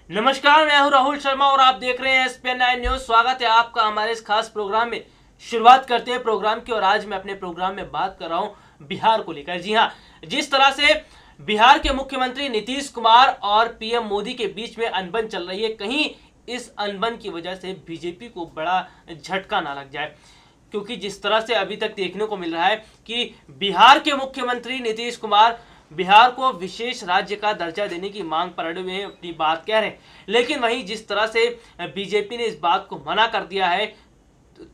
नमस्कार, मैं हूं राहुल शर्मा और आप देख रहे हैं एसपीएन 9 न्यूज। स्वागत है आपका हमारे इस खास प्रोग्राम में। शुरुआत करते हैं प्रोग्राम की और आज मैं अपने प्रोग्राम में बात कर रहा हूं बिहार को लेकर। जी हां, जिस तरह से बिहार के मुख्यमंत्री नीतीश कुमार और पीएम मोदी के बीच में अनबन चल रही है, कहीं इस अनबन की वजह से बीजेपी को बड़ा झटका ना लग जाए। क्योंकि जिस तरह से अभी तक देखने को मिल रहा है कि बिहार के मुख्यमंत्री नीतीश कुमार बिहार को विशेष राज्य का दर्जा देने की मांग पर अड़े हुए हैं, अपनी बात कह रहे हैं। लेकिन वहीं जिस तरह से बीजेपी ने इस बात को मना कर दिया है,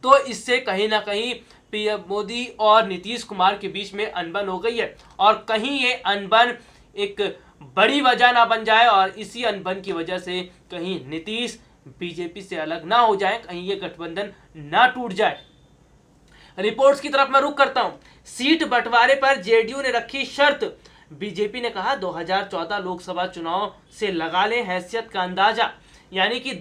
तो इससे कहीं ना कहीं पीएम मोदी और नीतीश कुमार के बीच में अनबन हो गई है और कहीं ये अनबन एक बड़ी वजह ना बन जाए और इसी अनबन की वजह से कहीं नीतीश बीजेपी से अलग ना हो जाए, कहीं ये गठबंधन ना टूट जाए। रिपोर्ट्स की तरफ मैं रुख करता हूं। सीट बंटवारे पर जेडीयू ने रखी शर्त। बीजेपी ने कहा 2014 लोकसभा चुनाव से लगा ले हैसियत का अंदाजा। यानी कि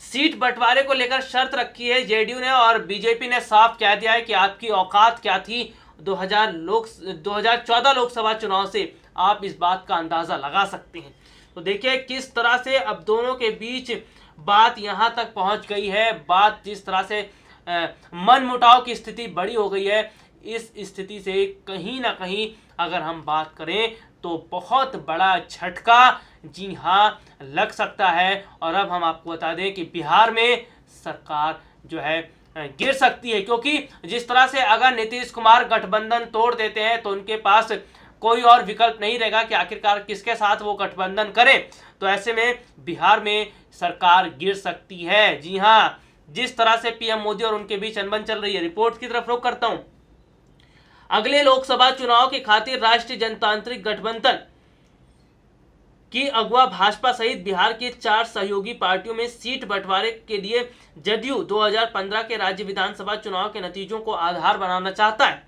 सीट बंटवारे को लेकर शर्त रखी है जेडीयू ने और बीजेपी ने साफ कह दिया है कि आपकी औकात क्या थी 2014 लोकसभा चुनाव से आप इस बात का अंदाजा लगा सकते हैं। तो देखिए किस तरह से अब दोनों के बीच बात यहां तक पहुंच गई है। बात जिस तरह से मन मुटाव की स्थिति बड़ी हो गई है, इस स्थिति से कहीं ना कहीं अगर हम बात करें तो बहुत बड़ा झटका जी हाँ लग सकता है। और अब हम आपको बता दें कि बिहार में सरकार जो है गिर सकती है, क्योंकि जिस तरह से अगर नीतीश कुमार गठबंधन तोड़ देते हैं तो उनके पास कोई और विकल्प नहीं रहेगा कि आखिरकार किसके साथ वो गठबंधन करें। तो ऐसे में बिहार में सरकार गिर सकती है। जी हाँ, जिस तरह से पीएम मोदी और उनके बीच अनबन चल रही है। रिपोर्ट की तरफ रुख करता हूं। अगले लोकसभा चुनाव की खातिर राष्ट्रीय जनतांत्रिक गठबंधन की अगुवा भाजपा सहित बिहार के 4 सहयोगी पार्टियों में सीट बंटवारे के लिए जदयू 2015 के राज्य विधानसभा चुनाव के नतीजों को आधार बनाना चाहता है।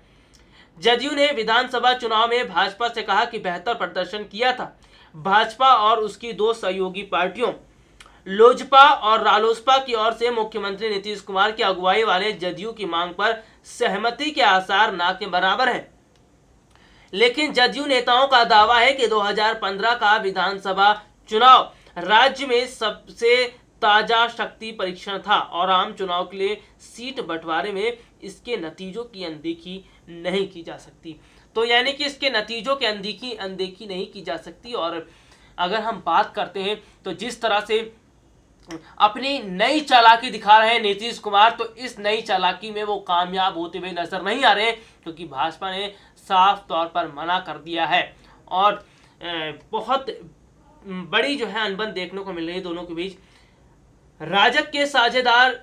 जदयू ने विधानसभा चुनाव में भाजपा से कहा कि बेहतर प्रदर्शन किया था। भाजपा और उसकी 2 सहयोगी पार्टियों लोजपा और रालोसपा की ओर से मुख्यमंत्री नीतीश कुमार की अगुवाई वाले जदयू की मांग पर सहमति के आसार ना के बराबर हैं। लेकिन जदयू नेताओं का दावा है कि 2015 का विधानसभा चुनाव राज्य में सबसे ताजा शक्ति परीक्षण था और आम चुनाव के लिए सीट बंटवारे में इसके नतीजों की अनदेखी नहीं की जा सकती। तो यानी कि इसके नतीजों की अनदेखी नहीं की जा सकती। और अगर हम बात करते हैं तो जिस तरह से अपनी नई चालाकी दिखा रहे हैं नीतीश कुमार, तो इस नई चालाकी में वो कामयाब होते हुए नजर नहीं आ रहे, क्योंकि भाजपा ने साफ तौर पर मना कर दिया है और बहुत बड़ी जो है अनबन देखने को मिल रही है दोनों के बीच। राजग के साझेदार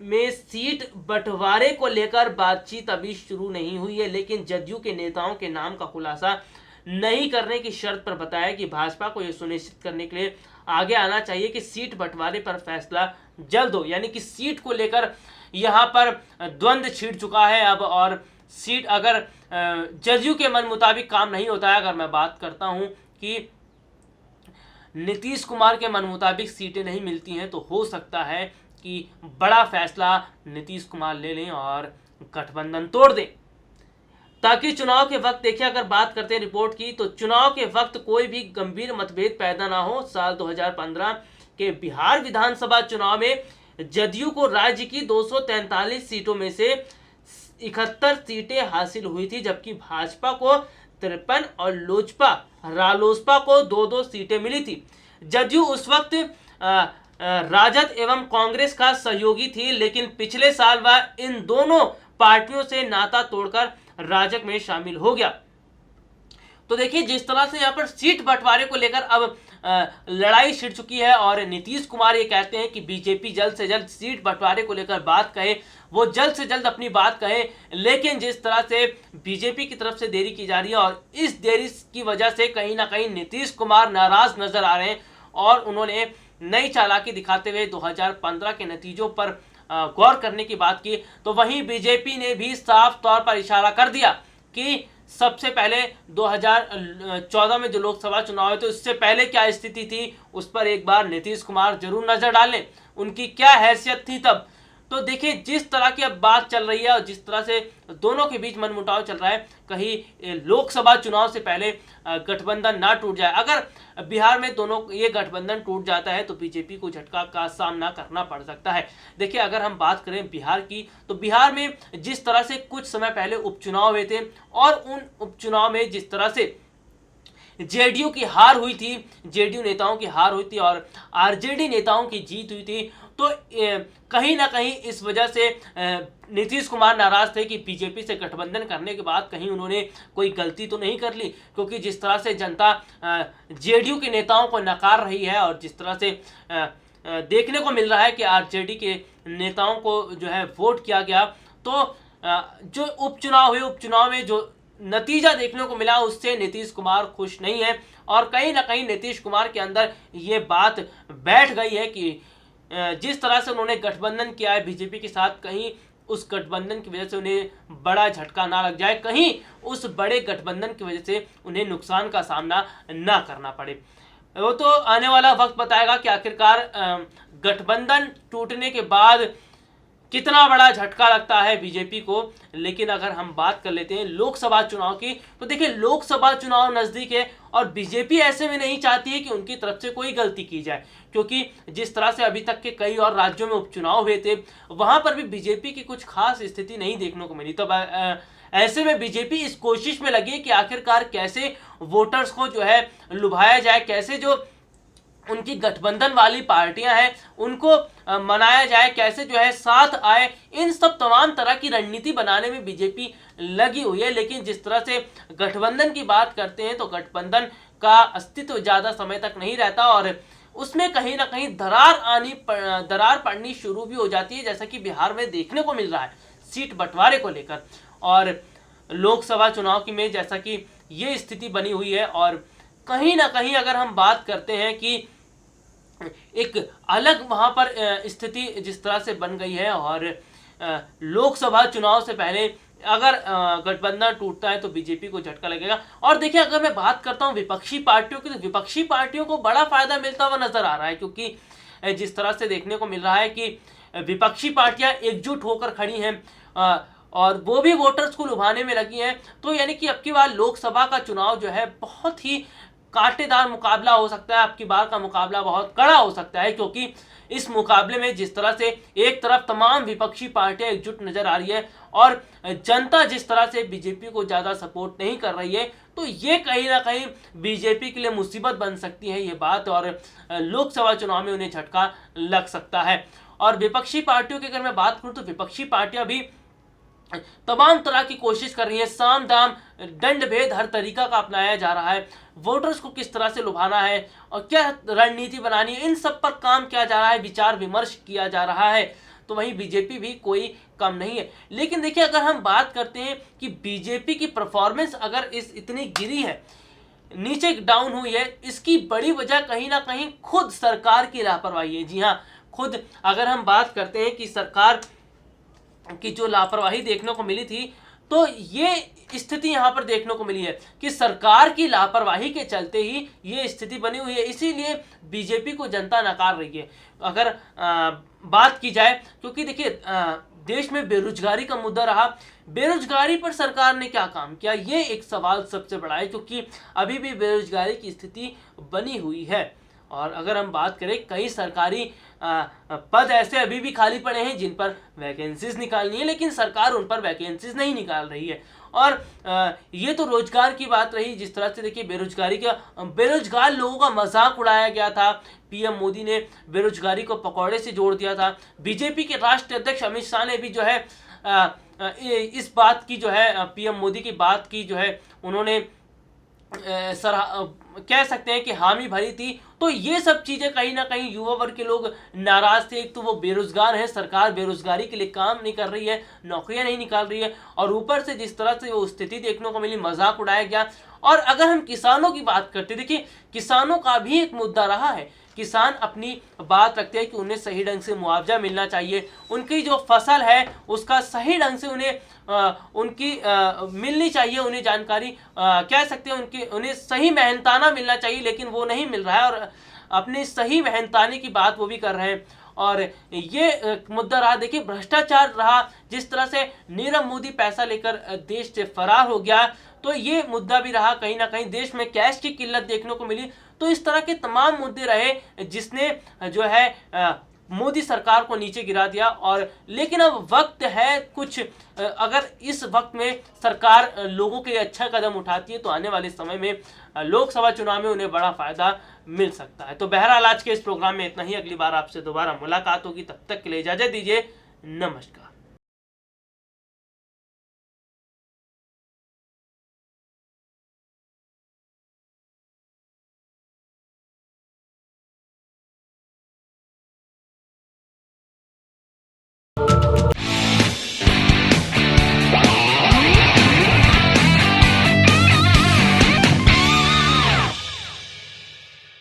में सीट बंटवारे को लेकर बातचीत अभी शुरू नहीं हुई है, लेकिन जदयू के नेताओं के नाम का खुलासा नहीं करने की शर्त पर बताया कि भाजपा को यह सुनिश्चित करने के लिए आगे आना चाहिए कि सीट बंटवारे पर फैसला जल्द हो। यानी कि सीट को लेकर यहां पर द्वंद्व छिड़ चुका है अब, और सीट अगर जदयू के मन मुताबिक काम नहीं होता है, अगर मैं बात करता हूं कि नीतीश कुमार के मन मुताबिक सीटें नहीं मिलती हैं, तो हो सकता है कि बड़ा फैसला नीतीश कुमार ले लें और गठबंधन तोड़ दें, ताकि चुनाव के वक्त देखिए अगर बात करते हैं रिपोर्ट की, तो चुनाव के वक्त कोई भी गंभीर मतभेद पैदा ना हो। साल 2015 के बिहार विधानसभा चुनाव में जदयू को राज्य की 243 सीटों में से 71 सीटें हासिल हुई थी, जबकि भाजपा को 53 और लोजपा रालोसपा को 2-2 सीटें मिली थी। जदयू उस वक्त राजद एवं कांग्रेस का सहयोगी थी, लेकिन पिछले साल वह इन दोनों पार्टियों से नाता तोड़कर राजग में शामिल हो गया। तो देखिए जिस तरह से यहाँ पर सीट बंटवारे को लेकर अब लड़ाई छिड़ चुकी है और नीतीश कुमार ये कहते हैं कि बीजेपी जल्द से जल्द सीट बंटवारे को लेकर बात कहे, वो जल्द से जल्द अपनी बात कहे। लेकिन जिस तरह से बीजेपी की तरफ से देरी की जा रही है और इस देरी की वजह से कहीं ना कहीं नीतीश कुमार नाराज नजर आ रहे हैं और उन्होंने नई चालाकी दिखाते हुए 2015 के नतीजों पर गौर करने की बात की। तो वहीं बीजेपी ने भी साफ तौर पर इशारा कर दिया कि सबसे पहले 2014 में जो लोकसभा चुनाव हुए, तो इससे पहले क्या स्थिति थी उस पर एक बार नीतीश कुमार जरूर नजर डालें। उनकी क्या हैसियत थी तब तो देखिए जिस तरह की अब बात चल रही है और जिस तरह से दोनों के बीच मनमुटाव चल रहा है, कहीं लोकसभा चुनाव से पहले गठबंधन ना टूट जाए। अगर बिहार में दोनों ये गठबंधन टूट जाता है तो बीजेपी को झटका का सामना करना पड़ सकता है। देखिए अगर हम बात करें बिहार की, तो बिहार में जिस तरह से कुछ समय पहले उपचुनाव हुए थे और उन उपचुनाव में जिस तरह से जेडीयू की हार हुई थी, जेडीयू नेताओं की हार हुई थी और आरजेडी नेताओं की जीत हुई थी, तो कहीं ना कहीं इस वजह से नीतीश कुमार नाराज थे कि बीजेपी से गठबंधन करने के बाद कहीं उन्होंने कोई गलती तो नहीं कर ली, क्योंकि जिस तरह से जनता जेडीयू के नेताओं को नकार रही है और जिस तरह से देखने को मिल रहा है कि आरजेडी के नेताओं को जो है वोट किया गया, तो जो उपचुनाव हुए, उपचुनाव में जो नतीजा देखने को मिला उससे नीतीश कुमार खुश नहीं है और कहीं ना कहीं नीतीश कुमार के अंदर ये बात बैठ गई है कि जिस तरह से उन्होंने गठबंधन किया है बीजेपी के साथ, कहीं उस गठबंधन की वजह से उन्हें बड़ा झटका ना लग जाए, कहीं उस बड़े गठबंधन की वजह से उन्हें नुकसान का सामना ना करना पड़े। वो तो आने वाला वक्त बताएगा कि आखिरकार गठबंधन टूटने के बाद कितना बड़ा झटका लगता है बीजेपी को। लेकिन अगर हम बात कर लेते हैं लोकसभा चुनाव की, तो देखिए लोकसभा चुनाव नज़दीक है और बीजेपी ऐसे में नहीं चाहती है कि उनकी तरफ से कोई गलती की जाए, क्योंकि जिस तरह से अभी तक के कई और राज्यों में उपचुनाव हुए थे वहां पर भी बीजेपी की कुछ खास स्थिति नहीं देखने को मिली। तो ऐसे में बीजेपी इस कोशिश में लगी कि आखिरकार कैसे वोटर्स को जो है लुभाया जाए, कैसे जो उनकी गठबंधन वाली पार्टियां हैं उनको मनाया जाए, कैसे जो है साथ आए, इन सब तमाम तरह की रणनीति बनाने में बीजेपी लगी हुई है। लेकिन जिस तरह से गठबंधन की बात करते हैं तो गठबंधन का अस्तित्व ज़्यादा समय तक नहीं रहता और उसमें कहीं ना कहीं दरार पड़नी शुरू भी हो जाती है, जैसा कि बिहार में देखने को मिल रहा है सीट बंटवारे को लेकर। और लोकसभा चुनाव की में जैसा कि ये स्थिति बनी हुई है और कहीं ना कहीं अगर हम बात करते हैं कि एक अलग वहां पर स्थिति जिस तरह से बन गई है और लोकसभा चुनाव से पहले अगर गठबंधन टूटता है तो बीजेपी को झटका लगेगा। और देखिए अगर मैं बात करता हूं विपक्षी पार्टियों की, तो विपक्षी पार्टियों को बड़ा फायदा मिलता हुआ नजर आ रहा है, क्योंकि जिस तरह से देखने को मिल रहा है कि विपक्षी पार्टियां एकजुट होकर खड़ी हैं और वो भी वोटर्स को लुभाने में लगी हैं। तो यानी कि अब की बार लोकसभा का चुनाव जो है बहुत ही कांटेदार मुकाबला हो सकता है, अब की बार का मुकाबला बहुत कड़ा हो सकता है, क्योंकि इस मुकाबले में जिस तरह से एक तरफ तमाम विपक्षी पार्टियां एकजुट नजर आ रही है और जनता जिस तरह से बीजेपी को ज़्यादा सपोर्ट नहीं कर रही है, तो ये कहीं ना कहीं बीजेपी के लिए मुसीबत बन सकती है ये बात और लोकसभा चुनाव में उन्हें झटका लग सकता है। और विपक्षी पार्टियों की अगर मैं बात करूँ तो विपक्षी पार्टियां भी तमाम तरह की कोशिश कर रही है, साम दाम दंड भेद हर तरीका का अपनाया जा रहा है, वोटर्स को किस तरह से लुभाना है और क्या रणनीति बनानी है, इन सब पर काम किया जा रहा है, विचार विमर्श किया जा रहा है। तो वहीं बीजेपी भी कोई कम नहीं है। लेकिन देखिए अगर हम बात करते हैं कि बीजेपी की परफॉर्मेंस अगर इतनी गिरी है, नीचे डाउन हुई है, इसकी बड़ी वजह कहीं ना कहीं खुद सरकार की लापरवाही है। जी हाँ, खुद अगर हम बात करते हैं कि सरकार की जो लापरवाही देखने को मिली थी, तो ये स्थिति यहाँ पर देखने को मिली है कि सरकार की लापरवाही के चलते ही ये स्थिति बनी हुई है, इसीलिए बीजेपी को जनता नकार रही है। अगर बात की जाए, क्योंकि देखिए देश में बेरोजगारी का मुद्दा रहा, बेरोजगारी पर सरकार ने क्या काम किया, ये एक सवाल सबसे बड़ा है, क्योंकि अभी भी बेरोजगारी की स्थिति बनी हुई है। और अगर हम बात करें कई सरकारी पद ऐसे अभी भी खाली पड़े हैं जिन पर वैकेंसीज निकालनी है, लेकिन सरकार उन पर वैकेंसीज नहीं निकाल रही है। और ये तो रोजगार की बात रही, जिस तरह से देखिए बेरोजगार लोगों का मजाक उड़ाया गया था, पीएम मोदी ने बेरोजगारी को पकौड़े से जोड़ दिया था। बीजेपी के राष्ट्रीय अध्यक्ष अमित शाह ने भी जो है इस बात की जो है पीएम मोदी की बात की जो है उन्होंने कह सकते हैं कि हामी भरी थी। तो ये सब चीज़ें कहीं ना कहीं युवा वर्ग के लोग नाराज थे। एक तो वो बेरोजगार है, सरकार बेरोजगारी के लिए काम नहीं कर रही है, नौकरियां नहीं निकाल रही है, और ऊपर से जिस तरह से वो स्थिति देखने को मिली, मजाक उड़ाया गया। और अगर हम किसानों की बात करते, देखिए किसानों का भी एक मुद्दा रहा है, किसान अपनी बात रखते हैं कि उन्हें सही ढंग से मुआवजा मिलना चाहिए, उनकी जो फसल है उसका सही ढंग से उन्हें उनकी मिलनी चाहिए, उन्हें जानकारी कह सकते हैं उन्हें सही मेहनताना मिलना चाहिए, लेकिन वो नहीं मिल रहा है और अपनी सही मेहनताने की बात वो भी कर रहे हैं। और ये मुद्दा रहा, देखिए भ्रष्टाचार रहा, जिस तरह से नीरव मोदी पैसा लेकर देश से फरार हो गया, तो ये मुद्दा भी रहा। कहीं ना कहीं देश में कैश की किल्लत देखने को मिली। तो इस तरह के तमाम मुद्दे रहे जिसने जो है मोदी सरकार को नीचे गिरा दिया। और लेकिन अब वक्त है कुछ, अगर इस वक्त में सरकार लोगों के लिए अच्छा कदम उठाती है तो आने वाले समय में लोकसभा चुनाव में उन्हें बड़ा फायदा मिल सकता है। तो बहरहाल आज के इस प्रोग्राम में इतना ही। अगली बार आपसे दोबारा मुलाकात होगी, तब तक के लिए इजाजत दीजिए। नमस्कार।